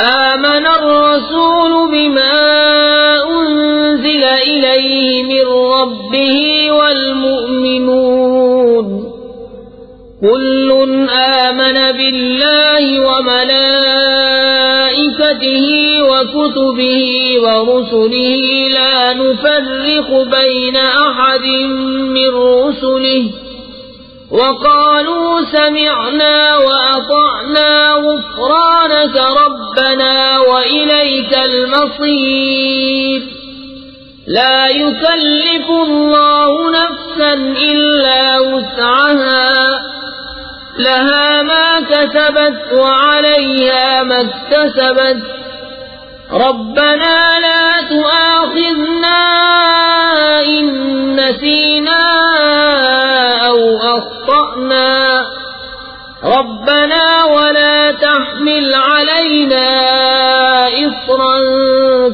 آمن الرسول بما أنزل إليه من ربه والمؤمنون كل آمن بالله وملائكته وكتبه ورسله لا نفرق بين أحد من رسله وقالوا سمعنا وأطعنا غفرانك ربنا وإليك المصير لا يكلف الله نفسا إلا وسعها لها ما كسبت وعليها ما اكتسبت ربنا لا تؤاخذنا إن نسينا أو أخطأنا ربنا ولا تحمل علينا إصرا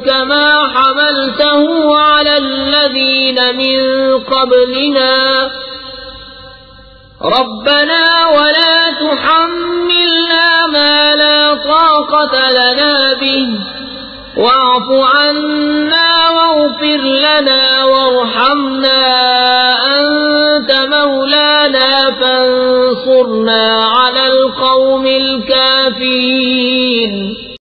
كما حملته على الذين من قبلنا ربنا ولا تحملنا ما لا طاقة لنا به واعف عنا واغفر لنا وارحمنا أنت مولانا فانصرنا على القوم الكافرين.